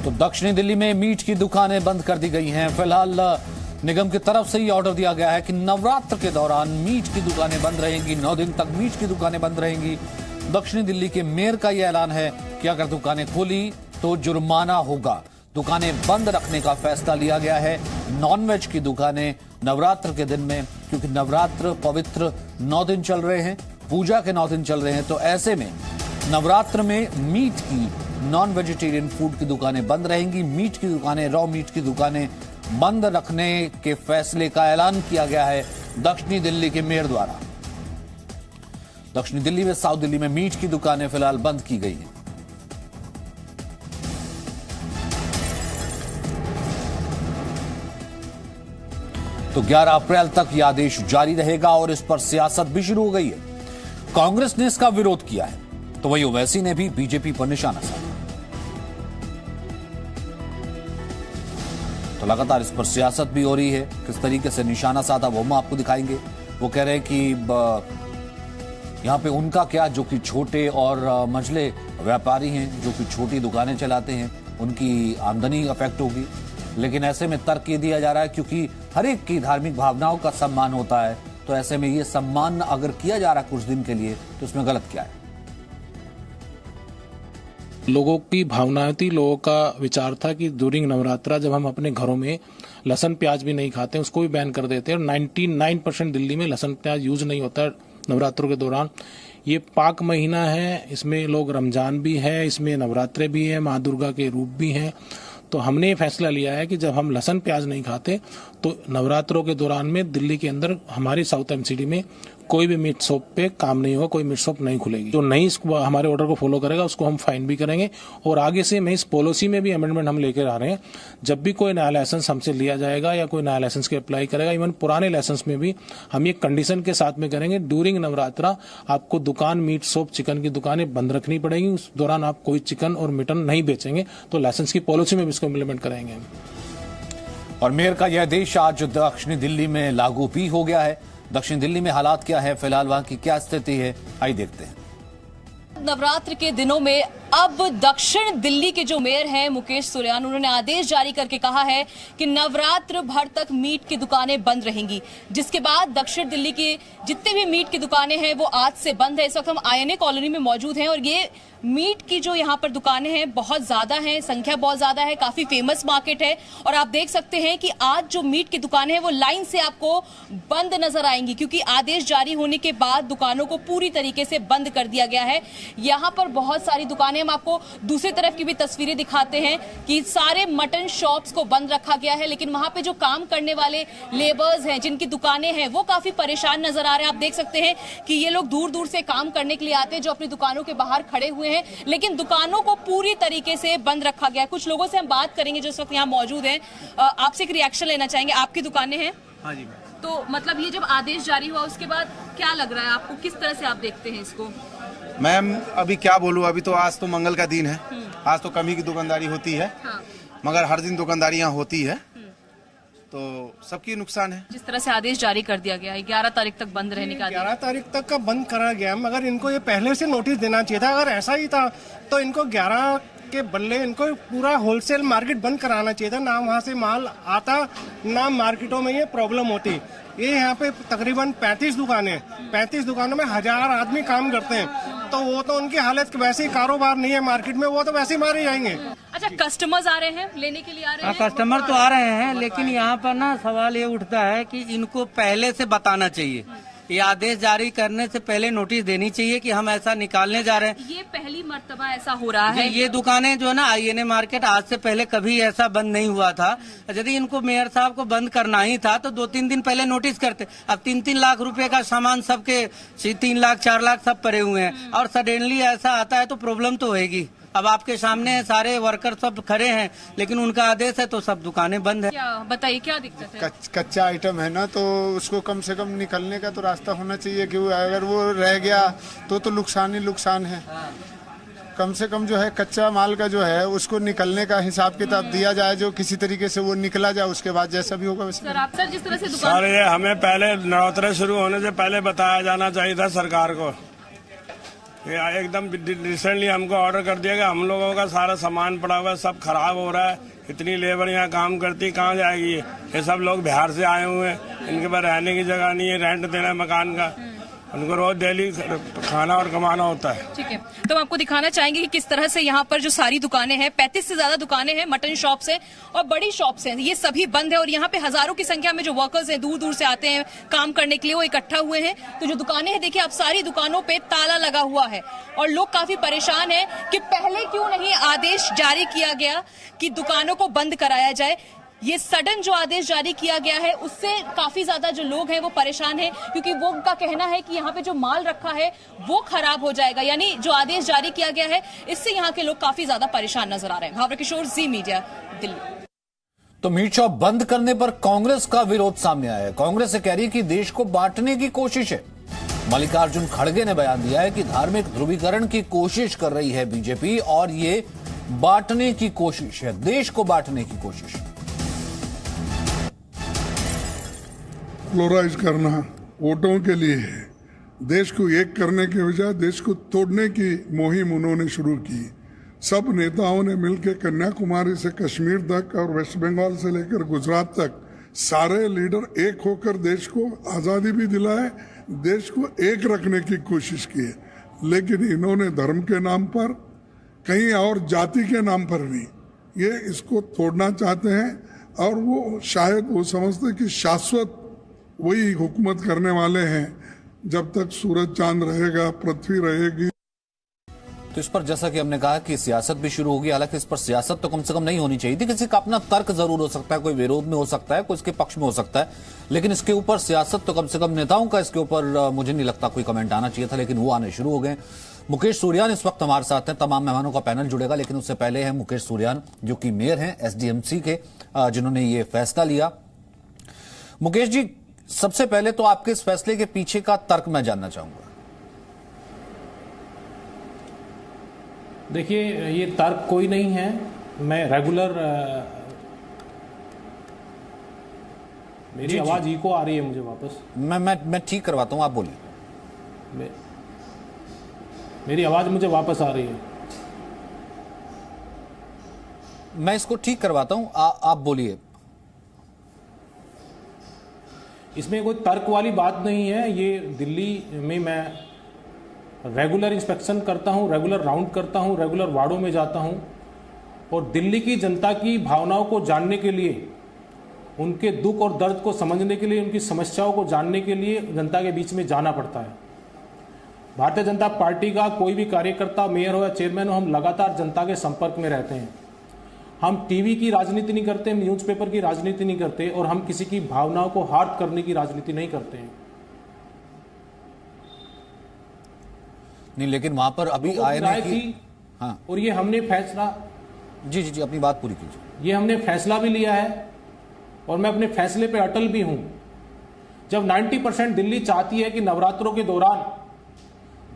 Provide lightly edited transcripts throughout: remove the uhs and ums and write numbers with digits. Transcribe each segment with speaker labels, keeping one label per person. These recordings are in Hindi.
Speaker 1: तो दक्षिणी दिल्ली में मीट की दुकानें बंद कर दी गई हैं। फिलहाल निगम की तरफ से ये ऑर्डर दिया गया है कि नवरात्र के दौरान मीट की दुकानें बंद रहेंगी, 9 दिन तक मीट की दुकानें बंद रहेंगी। दक्षिणी दिल्ली के मेयर का यह ऐलान है कि अगर दुकानें खोली तो जुर्माना होगा। दुकानें बंद रखने का फैसला लिया गया है। नॉनवेज की दुकानें नवरात्र के दिन में, क्योंकि नवरात्र पवित्र 9 दिन चल रहे हैं, पूजा के 9 दिन चल रहे हैं, तो ऐसे में नवरात्र में मीट की, नॉन वेजिटेरियन फूड की दुकानें बंद रहेंगी। मीट की दुकानें, रॉ मीट की दुकानें बंद रखने के फैसले का ऐलान किया गया है दक्षिणी दिल्ली के मेयर द्वारा। दक्षिणी दिल्ली में, साउथ दिल्ली में मीट की दुकानें फिलहाल बंद की गई हैं। तो 11 अप्रैल तक यह आदेश जारी रहेगा और इस पर सियासत भी शुरू हो गई है। कांग्रेस ने इसका विरोध किया है, तो वहीं ओवैसी ने भी बीजेपी पर निशाना साधा। तो लगातार इस पर सियासत भी हो रही है। किस तरीके से निशाना साधा वो हम आपको दिखाएंगे। वो कह रहे हैं कि यहां पे उनका क्या, जो कि छोटे और मझले व्यापारी हैं, जो कि छोटी दुकानें चलाते हैं, उनकी आमदनी अफेक्ट होगी। लेकिन ऐसे में तर्क ये दिया जा रहा है क्योंकि हर एक की धार्मिक भावनाओं का सम्मान होता है, तो ऐसे में ये सम्मान अगर किया जा रहा है कुछ दिन के लिए, तो इसमें गलत क्या है?
Speaker 2: लोगों की भावनाएं थी, लोगों का विचार था कि ड्यूरिंग नवरात्रा जब हम अपने घरों में लहसुन प्याज भी नहीं खाते, उसको भी बैन कर देते हैं। और 99% दिल्ली में लहसुन प्याज यूज नहीं होता नवरात्रों के दौरान। ये पाक महीना है, इसमें लोग रमजान भी है, इसमें नवरात्रे भी है, माँ दुर्गा के रूप भी हैं। तो हमने ये फैसला लिया है कि जब हम लहसुन प्याज नहीं खाते तो नवरात्रों के दौरान में दिल्ली के अंदर, हमारी साउथ एमसीडी में कोई भी मीट शॉप पे काम नहीं होगा, कोई मीट शॉप नहीं खुलेगी। जो नहीं हमारे ऑर्डर को फॉलो करेगा उसको हम फाइन भी करेंगे। और आगे से मैं इस पॉलिसी में भी अमेंडमेंट हम लेकर आ रहे हैं। जब भी कोई नया लाइसेंस हमसे लिया जाएगा या कोई नया लाइसेंस के अप्लाई करेगा, इवन पुराने लाइसेंस में भी हम ये कंडीशन के साथ में करेंगे, ड्यूरिंग नवरात्रा आपको दुकान, मीट शॉप, चिकन की दुकानें बंद रखनी पड़ेगी। उस दौरान आप कोई चिकन और मटन नहीं बेचेंगे। तो लाइसेंस की पॉलिसी में भी इसको इम्प्लीमेंट करेंगे।
Speaker 1: और मेयर का यह आदेश आज दक्षिणी दिल्ली में लागू भी हो गया है। दक्षिण दिल्ली में हालात क्या है, फिलहाल वहां की क्या स्थिति है, आइए देखते हैं।
Speaker 3: नवरात्र के दिनों में अब दक्षिण दिल्ली के जो मेयर हैं मुकेश सुरैन, उन्होंने आदेश जारी करके कहा है कि नवरात्र भर तक मीट की दुकानें बंद रहेंगी। जिसके बाद दक्षिण दिल्ली की जितने भी मीट की दुकानें हैं वो आज से बंद है। इस वक्त हम INA कॉलोनी में मौजूद हैं और ये मीट की जो यहाँ पर दुकानें हैं बहुत ज्यादा हैं, संख्या बहुत ज्यादा है, काफी फेमस मार्केट है। और आप देख सकते हैं कि आज जो मीट की दुकानें हैं वो लाइन से आपको बंद नजर आएंगी, क्योंकि आदेश जारी होने के बाद दुकानों को पूरी तरीके से बंद कर दिया गया है। यहाँ पर बहुत सारी दुकानें, हम आपको दूसरी तरफ की भी तस्वीरें दिखाते हैं कि सारे मटन शॉप्स को बंद रखा गया है। लेकिन वहां पे जो काम करने वाले लेबर्स हैं, जिनकी दुकानें हैं, वो काफी परेशान नजर आ रहे हैं। आप देख सकते हैं कि ये लोग दूर दूर से काम करने के लिए आते हैं, जो अपनी दुकानों के बाहर खड़े हुए हैं, लेकिन दुकानों को पूरी तरीके से बंद रखा गया है। कुछ लोगों से हम बात करेंगे जो इस वक्त यहाँ मौजूद हैं। आपसे एक रिएक्शन लेना चाहेंगे। आपकी दुकानें हैं?
Speaker 4: हाँ जी।
Speaker 3: तो मतलब ये जब आदेश जारी हुआ उसके बाद क्या लग रहा है आपको, किस तरह से आप देखते हैं इसको?
Speaker 4: मैम अभी क्या बोलूँ, अभी तो आज तो मंगल का दिन है, आज तो कम ही की दुकानदारी होती है। हाँ। मगर हर दिन दुकानदारी यहाँ होती है, तो सबकी नुकसान है।
Speaker 3: जिस तरह से आदेश जारी कर दिया गया है 11 तारीख तक बंद रहने का,
Speaker 5: 11 तारीख तक का बंद करा गया, मगर इनको ये पहले से नोटिस देना चाहिए था। अगर ऐसा ही था तो इनको 11 के बदले इनको पूरा होलसेल मार्केट बंद कराना चाहिए था। ना वहाँ से माल आता, ना मार्केटों में ये प्रॉब्लम होती। ये यहाँ पे तकरीबन 35 दुकानें, 35 दुकानों में 1000 आदमी काम करते हैं, तो वो तो उनकी हालत वैसे ही, कारोबार नहीं है मार्केट में, वो तो वैसे ही मारे जाएंगे।
Speaker 3: अच्छा, कस्टमर्स आ रहे हैं, लेने के लिए आ रहे हैं?
Speaker 6: कस्टमर तो आ रहे हैं, लेकिन यहाँ पर ना सवाल ये उठता है कि इनको पहले से बताना चाहिए। ये आदेश जारी करने से पहले नोटिस देनी चाहिए कि हम ऐसा निकालने जा रहे हैं।
Speaker 3: ये पहली मर्तबा ऐसा हो रहा है।
Speaker 6: ये दुकानें जो है ना, INA मार्केट आज से पहले कभी ऐसा बंद नहीं हुआ था। यदि इनको मेयर साहब को बंद करना ही था तो 2-3 दिन पहले नोटिस करते। अब 3-3 लाख रुपए का सामान सबके 3 लाख 4 लाख सब पड़े हुए हैं, और सडनली ऐसा आता है तो प्रॉब्लम तो होगी। अब आपके सामने सारे वर्कर सब खड़े हैं, लेकिन उनका आदेश है तो सब दुकानें बंद है।
Speaker 3: क्या बताइए, क्या दिक्कत है?
Speaker 7: कच्चा आइटम है ना, तो उसको कम से कम निकलने का तो रास्ता होना चाहिए, कि अगर वो रह गया तो नुकसान ही नुकसान है। कम से कम जो है कच्चा माल का जो है उसको निकलने का हिसाब किताब दिया जाए, जो किसी तरीके से वो निकला जाए, उसके बाद जैसा भी होगा वैसे।
Speaker 3: सर, आप सर जिस तरह से दुकान...
Speaker 8: सर, ये हमें पहले नवरात्र शुरू होने से पहले बताया जाना चाहिए था सरकार को। ये एकदम रिसेंटली हमको ऑर्डर कर दिया गया, हम लोगों का सारा सामान पड़ा हुआ है, सब खराब हो रहा है। इतनी लेबर यहाँ काम करती, कहाँ जाएगी? ये सब लोग बिहार से आए हुए हैं, इनके पास रहने की जगह नहीं है, रेंट देना है मकान का, उनको रोज डेली खाना और कमाना होता है।
Speaker 3: ठीक है, तो हम आपको दिखाना चाहेंगे कि किस तरह से यहाँ पर जो सारी दुकानें हैं, 35 से ज्यादा दुकानें हैं, मटन शॉप्स हैं और बड़ी शॉप्स हैं, ये सभी बंद है। और यहाँ पे हजारों की संख्या में जो वर्कर्स हैं, दूर दूर से आते हैं काम करने के लिए, वो इकट्ठा हुए हैं। तो जो दुकानें हैं, देखिए, अब सारी दुकानों पे ताला लगा हुआ है और लोग काफी परेशान है कि पहले क्यों नहीं आदेश जारी किया गया कि दुकानों को बंद कराया जाए। ये सडन जो आदेश जारी किया गया है, उससे काफी ज्यादा जो लोग हैं वो परेशान हैं, क्योंकि वो उनका कहना है कि यहाँ पे जो माल रखा है वो खराब हो जाएगा। यानी जो आदेश जारी किया गया है, इससे यहाँ के लोग काफी ज्यादा परेशान नजर आ रहे हैं। भावना किशोर, जी मीडिया, दिल्ली।
Speaker 1: तो मीट शॉप बंद करने पर कांग्रेस का विरोध सामने आया है। कांग्रेस से कह रही है कि देश को बांटने की कोशिश है। मल्लिकार्जुन खड़गे ने बयान दिया है कि धार्मिक ध्रुवीकरण की कोशिश कर रही है बीजेपी और ये बांटने की कोशिश है, देश को बांटने की कोशिश।
Speaker 9: पोलराइज करना वोटों के लिए है, देश को एक करने के बजाय देश को तोड़ने की मुहिम उन्होंने शुरू की। सब नेताओं ने मिलकर कन्याकुमारी से कश्मीर तक और वेस्ट बंगाल से लेकर गुजरात तक सारे लीडर एक होकर देश को आज़ादी भी दिलाए, देश को एक रखने की कोशिश की है। लेकिन इन्होंने धर्म के नाम पर, कहीं और जाति के नाम पर नहीं, ये इसको तोड़ना चाहते हैं। और वो शायद वो समझते कि शाश्वत वही हुकूमत करने वाले हैं, जब तक सूरज चांद रहेगा, पृथ्वी रहेगी।
Speaker 1: तो इस पर जैसा कि हमने कहा कि सियासत भी शुरू होगी। हालांकि इस पर सियासत तो कम से कम नहीं होनी चाहिए थी। किसी का अपना तर्क जरूर हो सकता है, कोई विरोध में हो सकता है, कोई इसके पक्ष में हो सकता है, लेकिन इसके ऊपर सियासत तो कम से कम नेताओं का इसके ऊपर मुझे नहीं लगता कोई कमेंट आना चाहिए था, लेकिन वो आने शुरू हो गए। मुकेश सूर्यान इस वक्त हमारे साथ हैं। तमाम मेहमानों का पैनल जुड़ेगा, लेकिन उससे पहले है मुकेश सूर्यान, जो कि मेयर हैं एसडीएमसी के, जिन्होंने ये फैसला लिया। मुकेश जी, सबसे पहले तो आपके इस फैसले के पीछे का तर्क मैं जानना चाहूंगा।
Speaker 2: देखिए, ये तर्क कोई नहीं है। मैं रेगुलर मेरी आवाज इको आ रही है मुझे वापस।
Speaker 1: मैं ठीक करवाता हूं, आप बोलिए।
Speaker 2: मेरी आवाज मुझे वापस आ रही है।
Speaker 1: मैं इसको ठीक करवाता हूं, आप बोलिए।
Speaker 2: इसमें कोई तर्क वाली बात नहीं है। ये दिल्ली में मैं रेगुलर इंस्पेक्शन करता हूं, रेगुलर राउंड करता हूं, रेगुलर वार्डों में जाता हूं और दिल्ली की जनता की भावनाओं को जानने के लिए, उनके दुख और दर्द को समझने के लिए, उनकी समस्याओं को जानने के लिए जनता के बीच में जाना पड़ता है। भारतीय जनता पार्टी का कोई भी कार्यकर्ता, मेयर हो या चेयरमैन हो, हम लगातार जनता के संपर्क में रहते हैं। हम टीवी की राजनीति नहीं करते, हम न्यूज़पेपर की राजनीति नहीं करते और हम किसी की भावनाओं को हार्ट करने की राजनीति नहीं करते हैं।
Speaker 1: नहीं, लेकिन वहां पर अभी आए की, हाँ,
Speaker 2: और ये हमने फैसला,
Speaker 1: जी अपनी बात पूरी कीजिए।
Speaker 2: ये हमने फैसला भी लिया है और मैं अपने फैसले पे अटल भी हूं। जब 90% दिल्ली चाहती है कि नवरात्रों के दौरान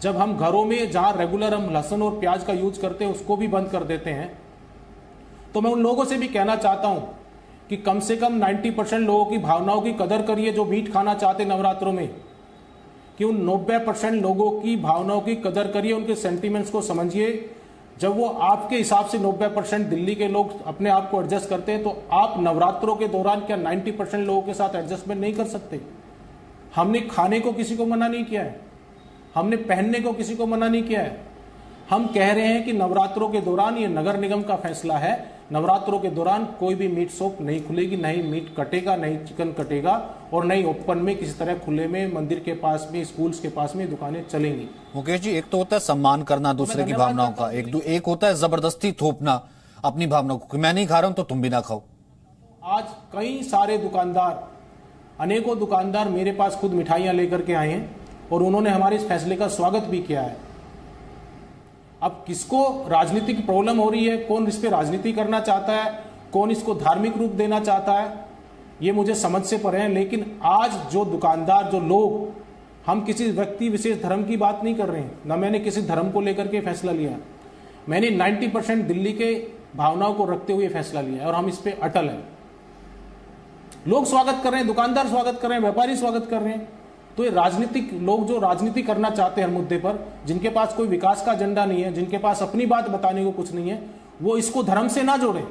Speaker 2: जब हम घरों में जहां रेगुलर हम लहसुन और प्याज का यूज करते हैं उसको भी बंद कर देते हैं, तो मैं उन लोगों से भी कहना चाहता हूं कि कम से कम 90% लोगों की भावनाओं की कदर करिए जो मीट खाना चाहते नवरात्रों में, कि उन 90% लोगों की भावनाओं की कदर करिए, उनके सेंटीमेंट्स को समझिए। जब वो आपके हिसाब से 90% दिल्ली के लोग अपने आप को एडजस्ट करते हैं, तो आप नवरात्रों के दौरान क्या 90% लोगों के साथ एडजस्टमेंट नहीं कर सकते? हमने खाने को किसी को मना नहीं किया है, हमने पहनने को किसी को मना नहीं किया है। हम कह रहे हैं कि नवरात्रों के दौरान, ये नगर निगम का फैसला है, नवरात्रों के दौरान कोई भी मीट शॉप नहीं खुलेगी, नहीं मीट कटेगा, नहीं चिकन कटेगा और नहीं ओपन में किसी तरह खुले में मंदिर के पास में, स्कूल्स के पास में दुकानें चलेंगी।
Speaker 1: मुकेश जी, एक तो होता है सम्मान करना दूसरे की भावनाओं का, एक होता है जबरदस्ती थोपना अपनी भावनाओं को, मैं नहीं खा रहा हूं तो तुम भी ना खाओ।
Speaker 2: आज कई सारे दुकानदार, अनेकों दुकानदार मेरे पास खुद मिठाइयां लेकर के आए हैं और उन्होंने हमारे इस फैसले का स्वागत भी किया है। अब किसको राजनीतिक प्रॉब्लम हो रही है, कौन इस पे राजनीति करना चाहता है, कौन इसको धार्मिक रूप देना चाहता है, ये मुझे समझ से परे है। लेकिन आज जो दुकानदार, जो लोग, हम किसी व्यक्ति विशेष धर्म की बात नहीं कर रहे हैं, ना मैंने किसी धर्म को लेकर के फैसला लिया, मैंने 90% दिल्ली के भावनाओं को रखते हुए फैसला लिया है और हम इस पे अटल हैं। लोग स्वागत कर रहे हैं, दुकानदार स्वागत कर रहे हैं, व्यापारी स्वागत कर रहे हैं, तो ये राजनीतिक लोग जो राजनीति करना चाहते हैं हर मुद्दे पर, जिनके पास कोई विकास का एजेंडा नहीं है, जिनके पास अपनी बात बताने को कुछ नहीं है, वो इसको धर्म से ना जोड़े।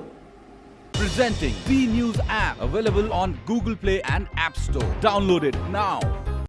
Speaker 10: Presenting B News app, available on Google Play and App Store. Download it now.